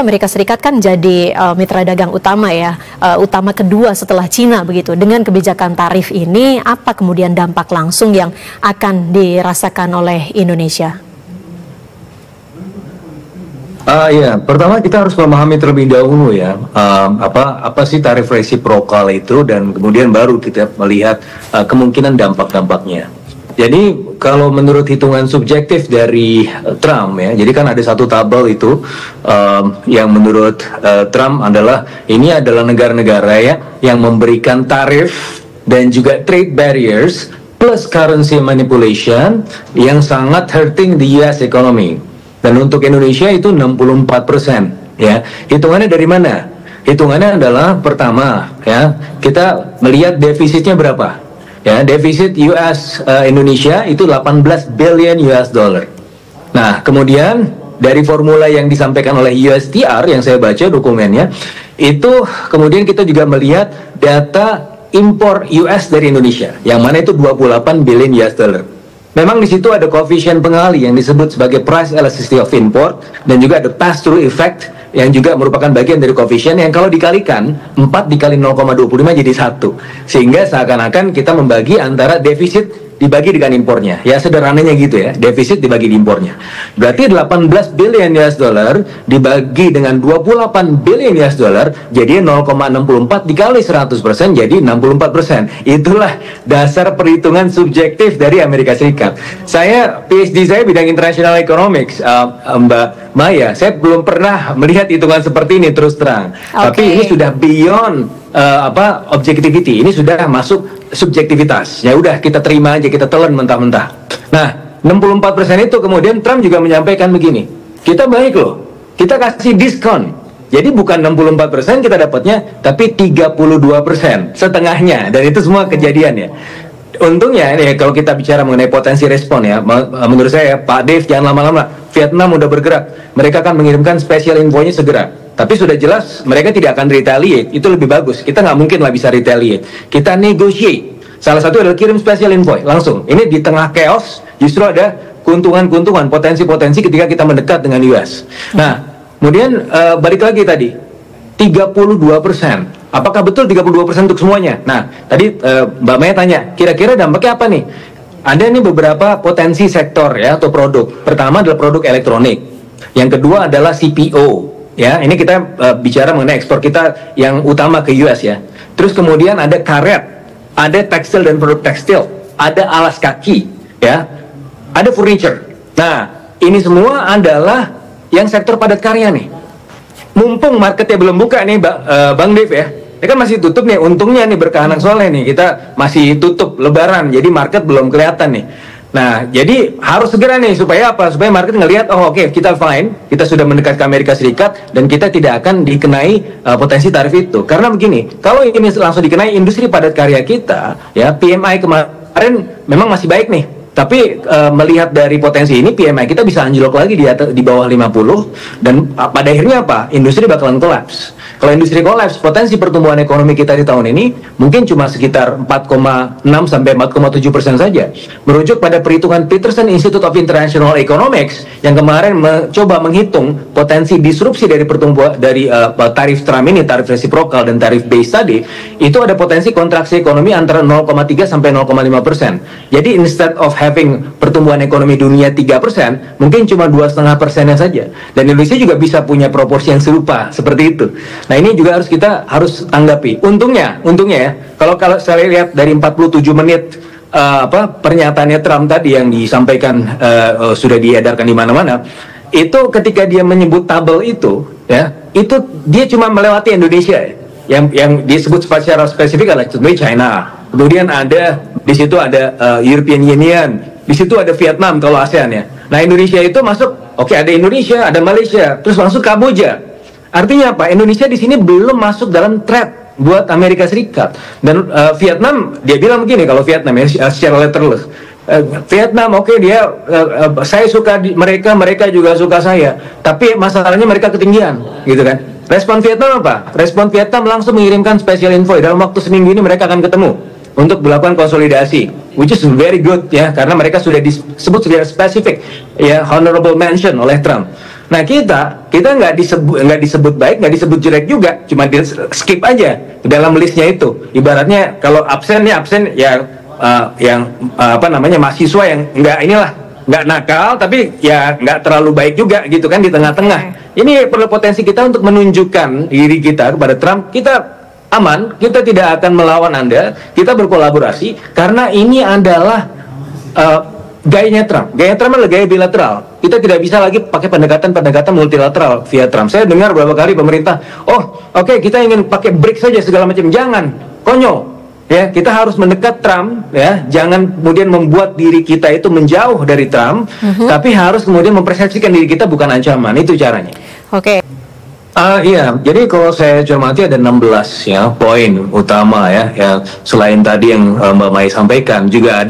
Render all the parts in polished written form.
Indonesia, Amerika Serikat kan jadi mitra dagang utama ya, utama kedua setelah Cina begitu. Dengan kebijakan tarif ini, apa kemudian dampak langsung yang akan dirasakan oleh Indonesia? Ya, pertama kita harus memahami terlebih dahulu ya, apa sih tarif resiprokal itu, dan kemudian baru kita melihat kemungkinan dampak-dampaknya. Jadi kalau menurut hitungan subjektif dari Trump ya, jadi kan ada satu tabel itu yang menurut Trump adalah ini adalah negara-negara ya yang memberikan tarif dan juga trade barriers plus currency manipulation yang sangat hurting the US economy. Dan untuk Indonesia itu 64% ya. Hitungannya dari mana? Hitungannya adalah pertama ya, kita melihat defisitnya berapa. Ya, defisit US Indonesia itu 18 billion US dollar. Nah, kemudian dari formula yang disampaikan oleh USTR yang saya baca dokumennya, itu kemudian kita juga melihat data impor US dari Indonesia, yang mana itu 28 billion US dollar. Memang di situ ada koefisien pengali yang disebut sebagai price elasticity of import, dan juga ada pass-through effect yang juga merupakan bagian dari koefisien yang kalau dikalikan 4 dikali 0,25 jadi 1, sehingga seakan-akan kita membagi antara defisit dibagi dengan impornya. Ya sederhananya gitu ya, defisit dibagi di impornya. Berarti 18 billion US dollar dibagi dengan 28 billion US dollar jadi 0,64 dikali 100% jadi 64%. Itulah dasar perhitungan subjektif dari Amerika Serikat. Saya PhD saya bidang international economics, Mbak Maya. Saya belum pernah melihat hitungan seperti ini terus terang. Tapi ini sudah beyond objectivity, ini sudah masuk subjektivitas. Ya udah kita terima aja, kita telan mentah-mentah. Nah, 64% itu kemudian Trump juga menyampaikan begini, kita baik loh, kita kasih diskon. Jadi bukan 64% kita dapatnya, tapi 32%, setengahnya. Dan itu semua kejadian ya. Untungnya ya, kalau kita bicara mengenai potensi respon ya, menurut saya Pak Dave jangan lama-lama. Vietnam udah bergerak, mereka akan mengirimkan special envoy-nya segera. Tapi sudah jelas mereka tidak akan retaliate, itu lebih bagus. Kita nggak mungkin lah bisa retaliate. Kita negotiate. Salah satu adalah kirim special envoy langsung. Ini di tengah chaos justru ada keuntungan-keuntungan, potensi-potensi ketika kita mendekat dengan US. Nah, kemudian balik lagi tadi 32%. Apakah betul 32% untuk semuanya? Nah, tadi Mbak Maya tanya, kira-kira dampaknya apa nih? Ada nih beberapa potensi sektor ya atau produk. Pertama adalah produk elektronik. Yang kedua adalah CPO. Ya, ini kita bicara mengenai ekspor kita yang utama ke US ya. Terus kemudian ada karet, ada tekstil dan produk tekstil, ada alas kaki, ya, ada furniture. Nah, ini semua adalah yang sektor padat karya nih. Mumpung marketnya belum buka nih, Bang Dev ya. Ini kan masih tutup nih, untungnya nih berkahanan soleh nih, kita masih tutup lebaran, jadi market belum kelihatan nih. Nah, jadi harus segera nih, supaya apa? Supaya market ngelihat, oh oke, kita fine, kita sudah mendekat ke Amerika Serikat, dan kita tidak akan dikenai potensi tarif itu. Karena begini, kalau ini langsung dikenai industri padat karya kita, ya PMI kemarin memang masih baik nih. Tapi melihat dari potensi ini, PMI kita bisa anjlok lagi di bawah 50, dan pada akhirnya apa? Industri bakalan kolaps. Kalau industri kolaps, potensi pertumbuhan ekonomi kita di tahun ini mungkin cuma sekitar 4,6 sampai 4,7% saja. Merujuk pada perhitungan Peterson Institute of International Economics yang kemarin mencoba menghitung potensi disrupsi dari pertumbuhan dari tarif Trump ini, tarif resiprokal dan tarif base tadi, itu ada potensi kontraksi ekonomi antara 0,3 sampai 0,5%. Jadi instead of having pertumbuhan ekonomi dunia 3%, mungkin cuma 2,5% saja. Dan Indonesia juga bisa punya proporsi yang serupa seperti itu. Nah, ini juga kita harus tanggapi. Untungnya ya, kalau saya lihat dari 47 menit pernyataannya Trump tadi yang disampaikan sudah diedarkan di mana-mana, itu ketika dia menyebut tabel itu, ya, itu dia cuma melewati Indonesia. Yang disebut secara spesifik adalah contohnya China. Kemudian ada di situ ada European Union, di situ ada Vietnam kalau ASEAN ya. Nah, Indonesia itu masuk, oke, ada Indonesia, ada Malaysia, terus masuk Kamboja. Artinya apa? Indonesia di sini belum masuk dalam threat buat Amerika Serikat. Dan Vietnam, dia bilang begini, kalau Vietnam ya secara letterless, Vietnam oke, dia saya suka mereka, mereka juga suka saya. Tapi masalahnya mereka ketinggian, gitu kan? Respon Vietnam apa? Respon Vietnam langsung mengirimkan special envoy. Dalam waktu seminggu ini mereka akan ketemu untuk melakukan konsolidasi, which is very good ya, karena mereka sudah disebut secara spesifik ya, honorable mention oleh Trump. Nah kita nggak disebut baik, nggak disebut jelek juga, cuma di skip aja dalam listnya itu. Ibaratnya kalau absen ya mahasiswa yang nggak nakal tapi ya nggak terlalu baik juga gitu kan, di tengah-tengah. Ini perlu potensi kita untuk menunjukkan diri kita kepada Trump, kita aman, kita tidak akan melawan Anda, kita berkolaborasi karena ini adalah gayanya Trump. Gaya Trump adalah gaya bilateral. Kita tidak bisa lagi pakai pendekatan multilateral via Trump. Saya dengar beberapa kali pemerintah, oke, kita ingin pakai BRICS saja segala macam. Jangan, konyol. Ya, kita harus mendekat Trump, ya. Jangan kemudian membuat diri kita itu menjauh dari Trump, tapi harus kemudian mempersepsikan diri kita bukan ancaman. Itu caranya. Oke. Iya, jadi kalau saya cermati ada 16 ya poin utama ya selain tadi yang Mbak Mai sampaikan, juga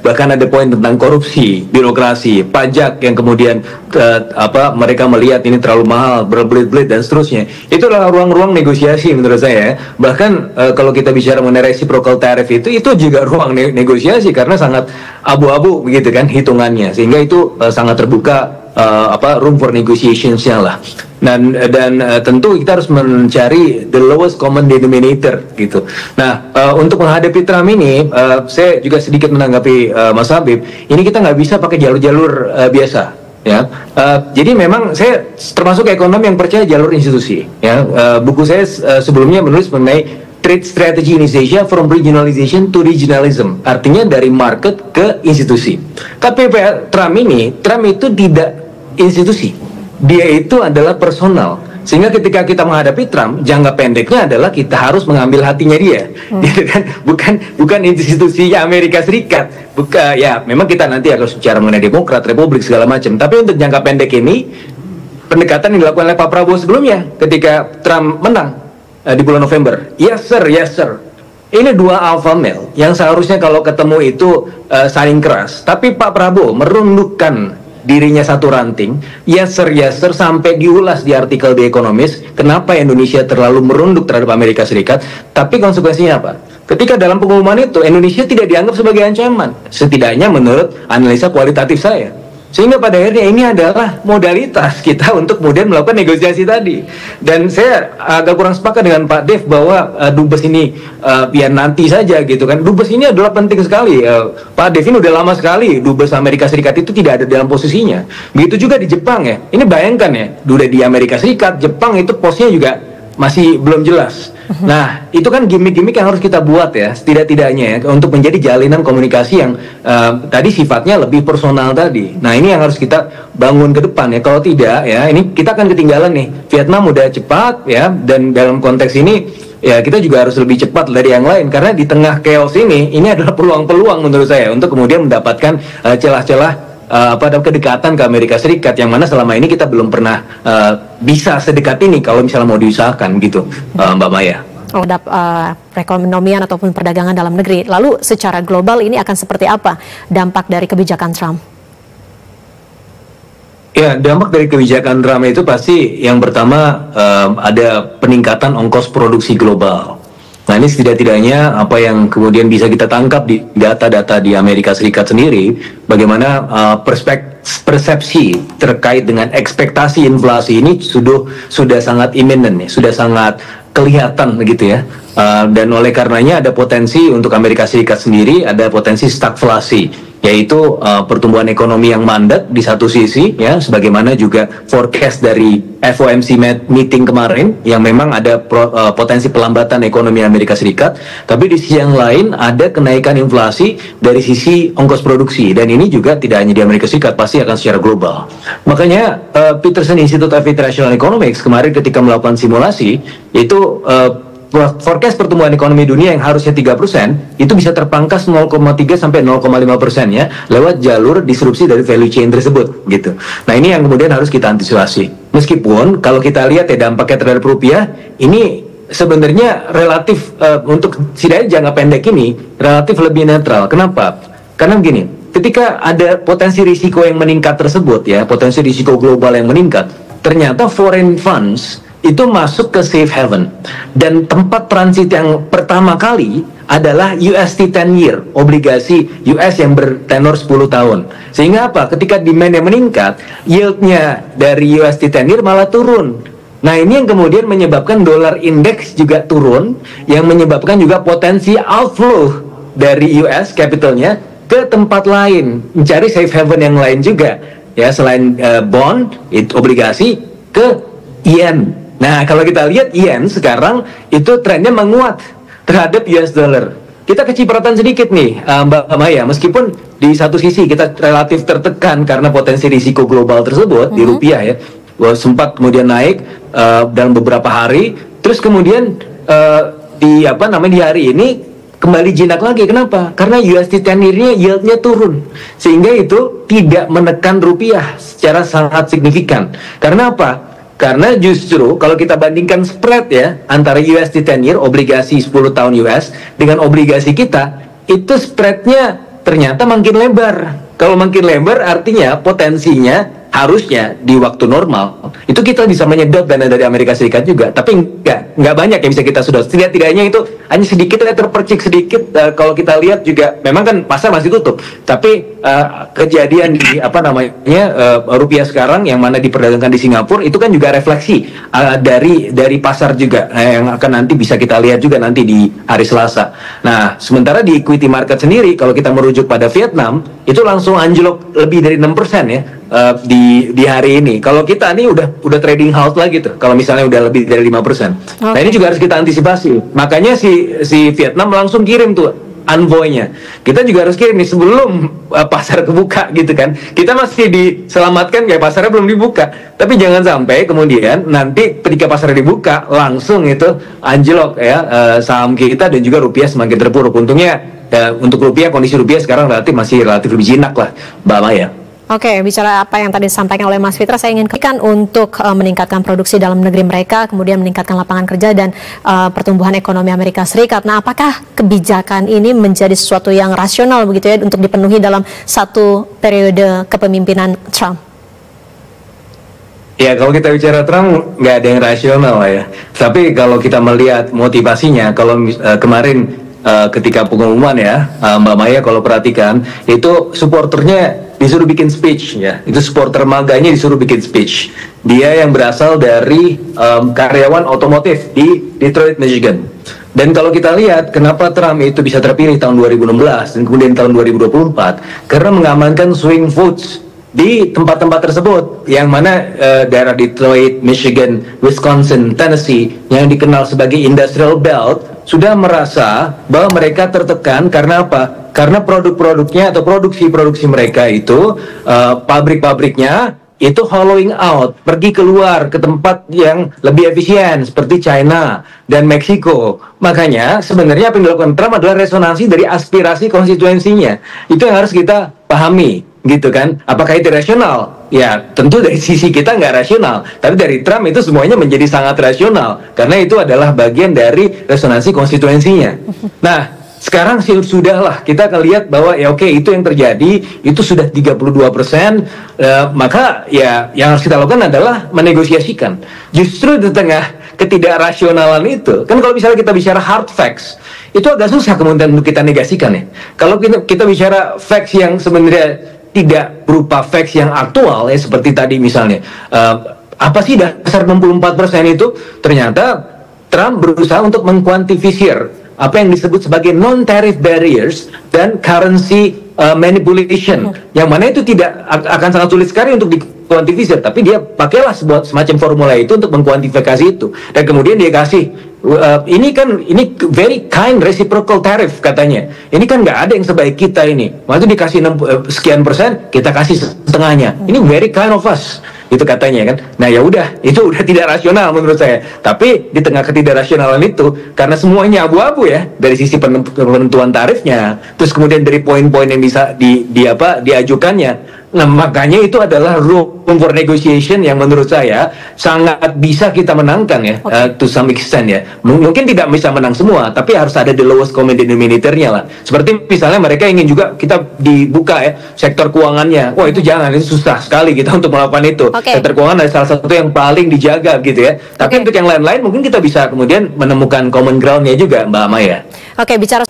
bahkan ada poin tentang korupsi, birokrasi, pajak yang kemudian mereka melihat ini terlalu mahal, berbelit-belit dan seterusnya. Itu adalah ruang-ruang negosiasi menurut saya. Bahkan kalau kita bicara mengenai reciprocal tariff itu juga ruang negosiasi karena sangat abu-abu begitu kan hitungannya, sehingga itu sangat terbuka. Room for negotiations-nya lah. Dan tentu kita harus mencari the lowest common denominator gitu. Nah, untuk menghadapi Trump ini, saya juga sedikit menanggapi Mas Habib. Ini kita nggak bisa pakai jalur-jalur biasa. Ya, jadi memang saya termasuk ekonom yang percaya jalur institusi. Ya, buku saya sebelumnya menulis mengenai Trade Strategy in Asia from Regionalization to Regionalism. Artinya dari market ke institusi. Tapi Trump itu tidak institusi, dia itu adalah personal. Sehingga ketika kita menghadapi Trump, jangka pendeknya adalah kita harus mengambil hatinya dia, gitu kan? Bukan institusinya Amerika Serikat. Ya, memang kita nanti harus bicara mengenai Demokrat, Republik segala macam. Tapi untuk jangka pendek ini, pendekatan yang dilakukan oleh Pak Prabowo sebelumnya, ketika Trump menang di bulan November, yes sir. Ini dua alpha male yang seharusnya kalau ketemu itu saling keras. Tapi Pak Prabowo merundukkan dirinya satu ranting, yes sir, sampai diulas di artikel The Economist, kenapa Indonesia terlalu merunduk terhadap Amerika Serikat. Tapi konsekuensinya apa? Ketika dalam pengumuman itu, Indonesia tidak dianggap sebagai ancaman, setidaknya menurut analisa kualitatif saya. Sehingga pada akhirnya ini adalah modalitas kita untuk kemudian melakukan negosiasi tadi. Dan saya agak kurang sepakat dengan Pak Dev bahwa Dubes ini biar nanti saja gitu kan. Dubes ini adalah penting sekali. Pak Dev ini udah lama sekali Dubes Amerika Serikat itu tidak ada dalam posisinya. Begitu juga di Jepang ya. Ini bayangkan ya, udah di Amerika Serikat, Jepang itu posnya juga masih belum jelas. Nah, itu kan gimmick-gimmick yang harus kita buat ya, setidak-tidaknya ya, untuk menjadi jalinan komunikasi yang tadi sifatnya lebih personal tadi. Nah, ini yang harus kita bangun ke depan ya. Kalau tidak ya, ini kita akan ketinggalan nih. Vietnam udah cepat ya, dan dalam konteks ini ya kita juga harus lebih cepat dari yang lain, karena di tengah chaos ini adalah peluang-peluang menurut saya untuk kemudian mendapatkan celah-celah kedekatan ke Amerika Serikat, yang mana selama ini kita belum pernah bisa sedekat ini kalau misalnya mau diusahakan gitu, Mbak Maya. Terhadap perekonomian ataupun perdagangan dalam negeri. Lalu secara global ini akan seperti apa dampak dari kebijakan Trump? Ya, dampak dari kebijakan Trump itu pasti yang pertama ada peningkatan ongkos produksi global. Nah, ini setidak-tidaknya apa yang kemudian bisa kita tangkap di data-data di Amerika Serikat sendiri, bagaimana persepsi terkait dengan ekspektasi inflasi ini sudah sangat imminent, sudah sangat kelihatan begitu ya. Dan oleh karenanya ada potensi untuk Amerika Serikat sendiri, ada potensi stagflasi, yaitu pertumbuhan ekonomi yang mandek di satu sisi ya, sebagaimana juga forecast dari FOMC meeting kemarin yang memang ada potensi pelambatan ekonomi Amerika Serikat, tapi di sisi yang lain ada kenaikan inflasi dari sisi ongkos produksi, dan ini juga tidak hanya di Amerika Serikat, pasti akan secara global. Makanya Peterson Institute of International Economics kemarin ketika melakukan simulasi itu forecast pertumbuhan ekonomi dunia yang harusnya 3% itu bisa terpangkas 0,3 sampai 0,5% ya, lewat jalur disrupsi dari value chain tersebut gitu. Nah, ini yang kemudian harus kita antisipasi. Meskipun kalau kita lihat ya dampaknya terhadap rupiah ini sebenarnya relatif untuk setidaknya jangka pendek ini relatif lebih netral. Kenapa? Karena begini, ketika ada potensi risiko yang meningkat tersebut ya, potensi risiko global yang meningkat, ternyata foreign funds itu masuk ke safe haven, dan tempat transit yang pertama kali adalah UST 10 year, obligasi US yang bertenor 10 tahun. Sehingga apa? Ketika demand yang meningkat, yieldnya dari UST 10 year malah turun. Nah, ini yang kemudian menyebabkan dolar indeks juga turun, yang menyebabkan juga potensi outflow dari US capitalnya ke tempat lain, mencari safe haven yang lain juga, ya, selain bond, obligasi, ke yen. Nah, kalau kita lihat yen sekarang itu trennya menguat terhadap US dollar. Kita kecipratan sedikit nih, Mbak Maya, meskipun di satu sisi kita relatif tertekan karena potensi risiko global tersebut di rupiah ya, sempat kemudian naik dalam beberapa hari, terus kemudian di hari ini kembali jinak lagi. Kenapa? Karena USD 10 year-nya yieldnya turun, sehingga itu tidak menekan rupiah secara sangat signifikan. Karena apa? Karena justru kalau kita bandingkan spread ya antara USD 10 year obligasi 10 tahun US dengan obligasi kita, itu spreadnya ternyata makin lebar. Kalau makin lebar artinya potensinya harusnya di waktu normal itu kita bisa menyedot dana dari Amerika Serikat juga, tapi nggak banyak yang bisa kita sedot. Setidaknya itu hanya sedikit, terpercik sedikit. Kalau kita lihat juga memang kan pasar masih tutup, tapi kejadian di rupiah sekarang yang mana diperdagangkan di Singapura itu kan juga refleksi dari pasar juga, yang akan nanti bisa kita lihat juga nanti di hari Selasa. Nah, sementara di equity market sendiri kalau kita merujuk pada Vietnam itu langsung anjlok lebih dari 6% ya. Di hari ini, kalau kita nih udah trading halt lagi tuh, kalau misalnya udah lebih dari 5%. Okay. Nah, ini juga harus kita antisipasi. Makanya si Vietnam langsung kirim tuh envoy-nya. Kita juga harus kirim nih sebelum pasar kebuka gitu kan. Kita masih diselamatkan kayak pasarnya belum dibuka. Tapi jangan sampai kemudian nanti ketika pasarnya dibuka langsung itu anjlok ya saham kita dan juga rupiah semakin terpuruk. Untungnya untuk rupiah, kondisi rupiah sekarang masih relatif lebih jinak lah, Mbak Maya. Oke, bicara apa yang tadi disampaikan oleh Mas Fitra, saya ingin kan untuk meningkatkan produksi dalam negeri mereka, kemudian meningkatkan lapangan kerja dan pertumbuhan ekonomi Amerika Serikat. Nah, apakah kebijakan ini menjadi sesuatu yang rasional begitu ya untuk dipenuhi dalam satu periode kepemimpinan Trump? Ya, kalau kita bicara Trump nggak ada yang rasional lah ya. Tapi kalau kita melihat motivasinya, kalau kemarin ketika pengumuman ya, Mbak Maya kalau perhatikan itu supporternya disuruh bikin speech ya, itu supporter maganya disuruh bikin speech. Dia yang berasal dari karyawan otomotif di Detroit, Michigan. Dan kalau kita lihat kenapa Trump itu bisa terpilih tahun 2016 dan kemudian tahun 2024, karena mengamankan swing votes di tempat-tempat tersebut, yang mana daerah Detroit, Michigan, Wisconsin, Tennessee yang dikenal sebagai industrial belt sudah merasa bahwa mereka tertekan karena apa? Karena produk-produknya atau produksi-produksi mereka itu pabrik-pabriknya itu hollowing out, pergi keluar ke tempat yang lebih efisien seperti China dan Meksiko. Makanya sebenarnya apa yang dilakukan Trump adalah resonansi dari aspirasi konstituensinya. Itu yang harus kita pahami, gitu kan? Apakah itu rasional? Ya, tentu dari sisi kita nggak rasional. Tapi dari Trump itu semuanya menjadi sangat rasional karena itu adalah bagian dari resonansi konstituensinya. Nah, sekarang sudahlah kita akan lihat bahwa ya oke, itu yang terjadi itu sudah 32%, maka ya yang harus kita lakukan adalah menegosiasikan. Justru di tengah ketidakrasionalan itu, kan kalau misalnya kita bicara hard facts, itu agak susah kemudian untuk kita negasikan ya. Kalau kita bicara facts yang sebenarnya tidak berupa facts yang aktual ya, seperti tadi misalnya, apa sih dasar 64% itu? Ternyata Trump berusaha untuk mengkuantifisir apa yang disebut sebagai non-tariff barriers dan currency manipulation, yang mana itu tidak akan sangat sulit sekali untuk dikuantifisir, tapi dia pakailah semacam formula itu untuk mengkuantifikasi itu, dan kemudian dia kasih ini very kind reciprocal tariff katanya. Ini kan nggak ada yang sebaik kita ini, waktu dikasih sekian persen kita kasih setengahnya, ini very kind of us, itu katanya kan. Nah ya udah, itu udah tidak rasional menurut saya. Tapi di tengah ketidakrasionalan itu, karena semuanya abu-abu ya, dari sisi penentuan tarifnya, terus kemudian dari poin-poin yang bisa diajukannya, nah makanya itu adalah room for negotiation yang menurut saya sangat bisa kita menangkan ya, to some extent ya. Mungkin tidak bisa menang semua, tapi harus ada the lowest common denominator-nya lah. Seperti misalnya mereka ingin juga kita dibuka ya sektor keuangannya. Wah itu jangan, itu susah sekali kita untuk melakukan itu. Sektor keuangan adalah salah satu yang paling dijaga gitu ya. Tapi untuk yang lain-lain mungkin kita bisa kemudian menemukan common ground-nya juga, Mbak Maya. Bicara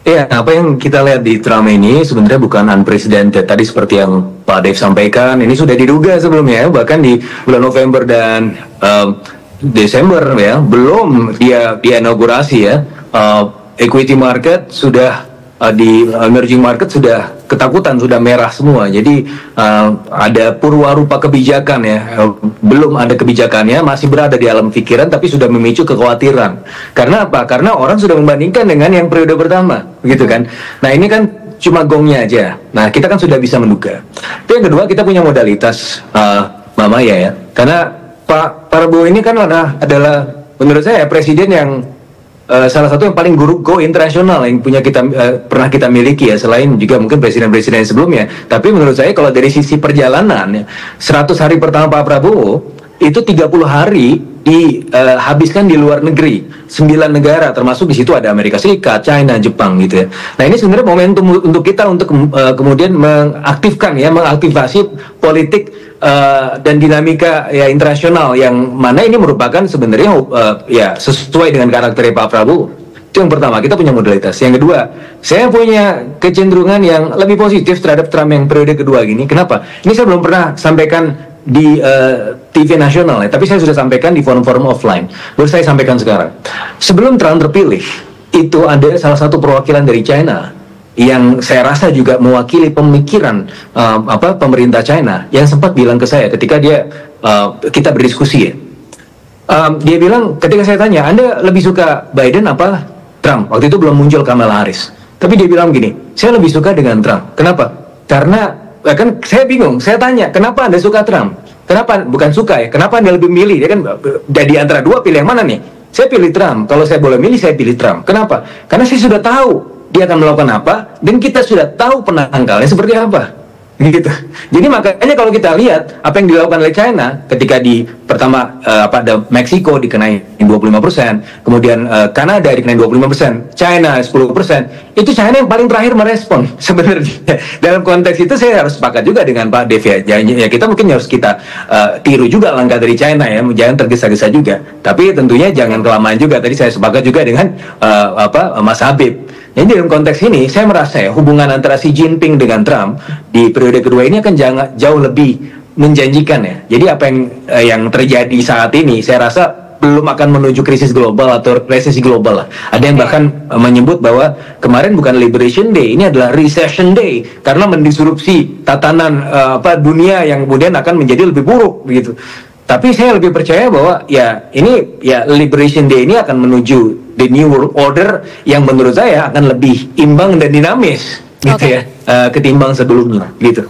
Iya, apa yang kita lihat di Trump ini sebenarnya bukan unprecedented. Tadi seperti yang Pak Dave sampaikan, ini sudah diduga sebelumnya, bahkan di bulan November dan Desember ya, belum dia inaugurasi ya, equity market sudah di emerging market sudah ketakutan, sudah merah semua. Jadi ada purwarupa kebijakan ya, belum ada kebijakannya, masih berada di alam pikiran, tapi sudah memicu kekhawatiran. Karena apa? Karena orang sudah membandingkan dengan yang periode pertama, begitu kan? Nah ini kan cuma gongnya aja. Nah kita kan sudah bisa menduga. Itu yang kedua, kita punya modalitas Mbak Maya ya, karena Pak Prabowo ini kan adalah menurut saya presiden yang salah satu yang paling go internasional yang punya kita pernah kita miliki ya, selain juga mungkin presiden-presiden sebelumnya. Tapi menurut saya kalau dari sisi perjalanan ya, 100 hari pertama Pak Prabowo itu 30 hari dihabiskan di luar negeri, 9 negara, termasuk di situ ada Amerika Serikat, China, Jepang gitu ya. Nah ini sebenarnya momentum untuk kita untuk kemudian mengaktifasi politik dan dinamika ya internasional, yang mana ini merupakan sebenarnya ya sesuai dengan karakter Pak Prabowo. Itu yang pertama, kita punya modalitas. Yang kedua, saya punya kecenderungan yang lebih positif terhadap Trump yang periode kedua gini. Kenapa? Ini saya belum pernah sampaikan di TV nasional ya, tapi saya sudah sampaikan di forum-forum offline. Baru saya sampaikan sekarang. Sebelum Trump terpilih, itu ada salah satu perwakilan dari China yang saya rasa juga mewakili pemikiran pemerintah China, yang sempat bilang ke saya ketika kita berdiskusi ya. Dia bilang, ketika saya tanya, Anda lebih suka Biden apa Trump? Waktu itu belum muncul Kamala Harris. Tapi dia bilang gini, saya lebih suka dengan Trump. Kenapa? Karena kan saya bingung, saya tanya, kenapa Anda suka Trump? Kenapa? Bukan suka ya, kenapa Anda lebih milih? Dia kan dari antara dua, pilih yang mana nih? Saya pilih Trump. Kalau saya boleh milih, saya pilih Trump. Kenapa? Karena saya sudah tahu dia akan melakukan apa, dan kita sudah tahu penangkalnya seperti apa, gitu. Jadi makanya kalau kita lihat apa yang dilakukan oleh China ketika di pertama pada Meksiko dikenai 25%, kemudian Kanada dikenai 25%, China 10%, itu China yang paling terakhir merespon sebenarnya. Dalam konteks itu saya harus sepakat juga dengan Pak Dev ya, kita mungkin harus kita tiru juga langkah dari China ya, jangan tergesa-gesa juga. Tapi tentunya jangan kelamaan juga. Tadi saya sepakat juga dengan Mas Habib. Jadi dalam konteks ini, saya merasa ya, hubungan antara Xi Jinping dengan Trump di periode kedua ini akan jauh lebih menjanjikan ya. Jadi apa yang terjadi saat ini, saya rasa belum akan menuju krisis global atau resesi global lah. Ada yang bahkan menyebut bahwa kemarin bukan Liberation Day, ini adalah Recession Day, karena mendisrupsi tatanan dunia yang kemudian akan menjadi lebih buruk begitu. Tapi saya lebih percaya bahwa ya ini ya Liberation Day ini akan menuju the new world order yang menurut saya akan lebih imbang dan dinamis gitu ya, ketimbang sebelumnya gitu.